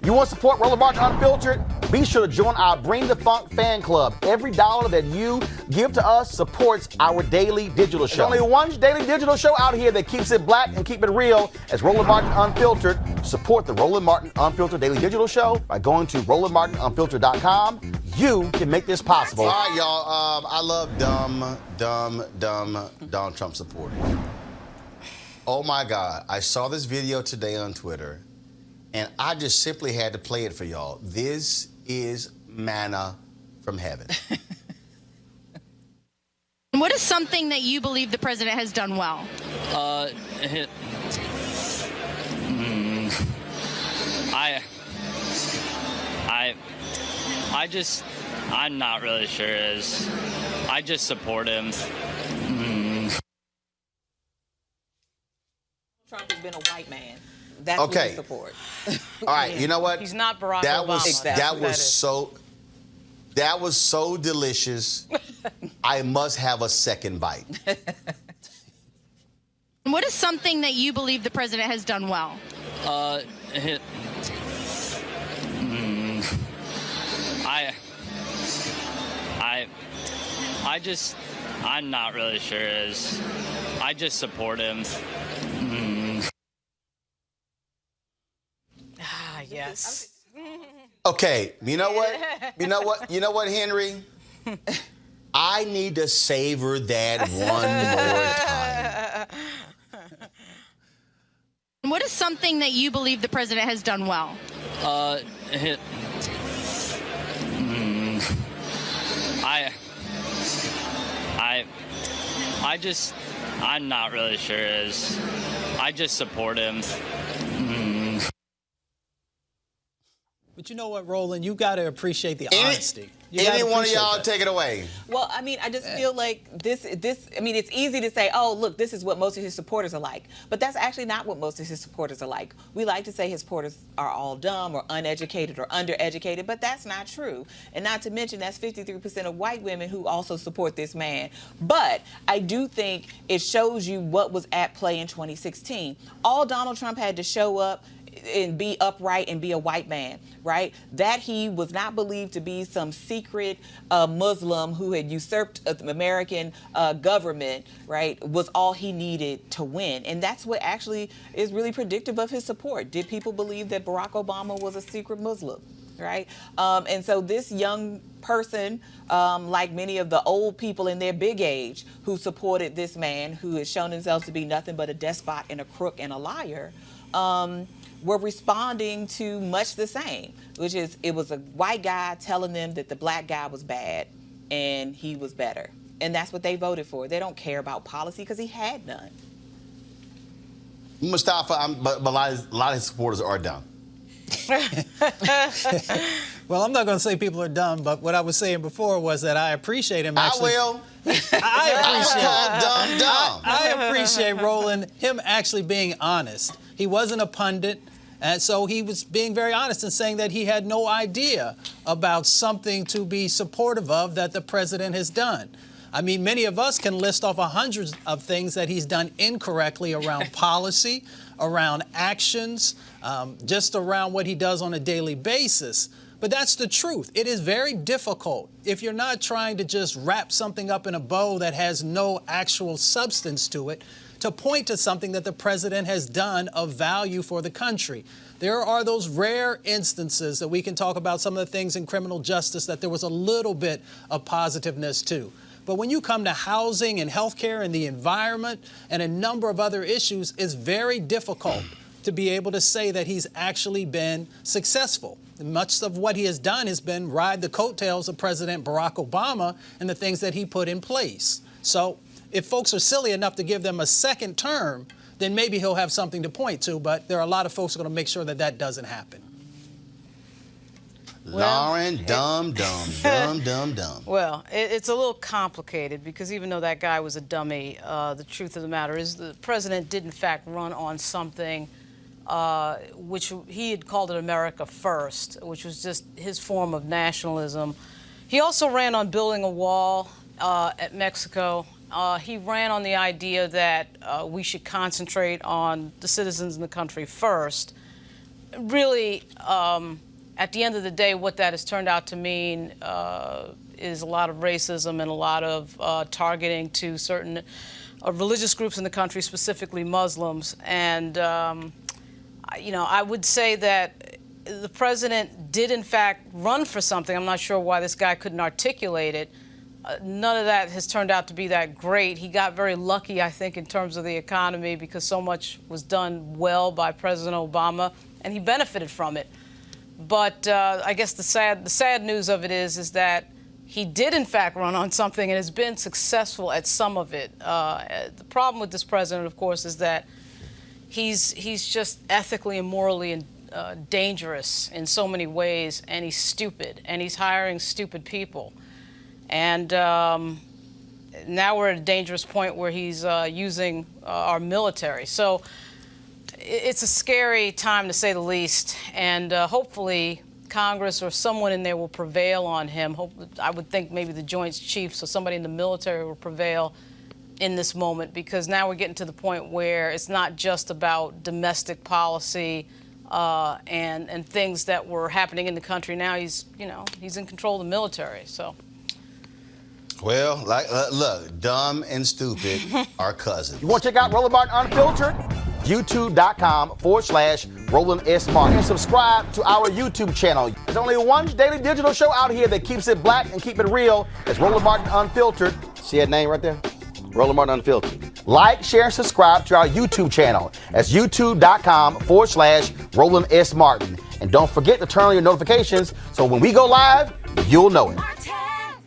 You want to support Roland Martin Unfiltered? Be sure to join our Bring the Funk fan club. Every dollar that you give to us supports our daily digital show. There's only one daily digital show out here that keeps it black and keep it real as Roland Martin Unfiltered. Support the Roland Martin Unfiltered daily digital show by going to RolandMartinUnfiltered.com. You can make this possible. All right, y'all. I love dumb Donald Trump supporters. Oh, my God. I saw this video today on Twitter, and I just simply had to play it for y'all. This is manna from heaven. What is something that you believe the president has done well? I'm not really sure. I just support him. Trump has been a white man. That's what we support. All right, you know what? He's not Barack Obama. That was so delicious. I must have a second bite. What is something that you believe the president has done well? I'm not really sure. I just support him. Ah, yes. Okay, you know what, Henry? I need to savor that one more time. What is something that you believe the president has done well? I'm not really sure. I just support him. But you know what, Roland? You got to appreciate the honesty. Any one of y'all take it away. Well, I mean, I just feel like I mean, it's easy to say, oh, look, this is what most of his supporters are like. But that's actually not what most of his supporters are like. We like to say his supporters are all dumb or uneducated or undereducated, but that's not true. And not to mention, that's 53% of white women who also support this man. But I do think it shows you what was at play in 2016. All Donald Trump had to show up and be upright and be a white man, right? That he was not believed to be some secret Muslim who had usurped the American government, right, was all he needed to win. And that's what actually is really predictive of his support. Did people believe that Barack Obama was a secret Muslim, right? And so this young person, like many of the old people in their big age who supported this man who has shown himself to be nothing but a despot and a crook and a liar, were responding to much the same, which is it was a white guy telling them that the black guy was bad and he was better. And that's what they voted for. They don't care about policy because he had none. Mustafa, but a lot of his supporters are dumb. Well, I'm not going to say people are dumb, but what I was saying before was that I appreciate him actually. I will. I appreciate Roland, him actually being honest. He wasn't a pundit, and so he was being very honest in saying that he had no idea about something to be supportive of that the president has done. I mean, many of us can list off hundreds of things that he's done incorrectly around policy, around actions, just around what he does on a daily basis. But that's the truth. It is very difficult if you're not trying to just wrap something up in a bow that has no actual substance to it, to point to something that the president has done of value for the country. There are those rare instances that we can talk about some of the things in criminal justice that there was a little bit of positiveness to. But when you come to housing and healthcare and the environment and a number of other issues, it's very difficult to be able to say that he's actually been successful. And much of what he has done has been ride the coattails of President Barack Obama and the things that he put in place. So if folks are silly enough to give them a second term, then maybe he'll have something to point to. But there are a lot of folks who are going to make sure that that doesn't happen. Lauren, dumb. Well, it's a little complicated because even though that guy was a dummy, the truth of the matter is the president did in fact run on something which he had called it America First, which was just his form of nationalism. He also ran on building a wall at Mexico. He ran on the idea that we should concentrate on the citizens in the country first. really, at the end of the day, what that has turned out to mean is a lot of racism and a lot of targeting to certain religious groups in the country, specifically Muslims. And, I would say that the president did, in fact, run for something. I'm not sure why this guy couldn't articulate it. None of that has turned out to be that great. He got very lucky, I think, in terms of the economy because so much was done well by President Obama, and he benefited from it. But I guess the sad news of it is that he did, in fact, run on something and has been successful at some of it. The problem with this president, of course, is that he's just ethically and morally dangerous in so many ways, and he's stupid, and he's hiring stupid people. And now we're at a dangerous point where he's using our military. So it's a scary time, to say the least. And hopefully Congress or someone in there will prevail on him. I would think maybe the Joint Chiefs or somebody in the military will prevail in this moment, because now we're getting to the point where it's not just about domestic policy and things that were happening in the country. Now he's in control of the military. So. Well, look, dumb and stupid are cousins. You want to check out Roland Martin Unfiltered? YouTube.com/Roland S. Martin. And subscribe to our YouTube channel. There's only one daily digital show out here that keeps it black and keep it real. It's Roland Martin Unfiltered. See that name right there? Roland Martin Unfiltered. Like, share, and subscribe to our YouTube channel. That's YouTube.com/Roland S. Martin. And don't forget to turn on your notifications so when we go live, you'll know it.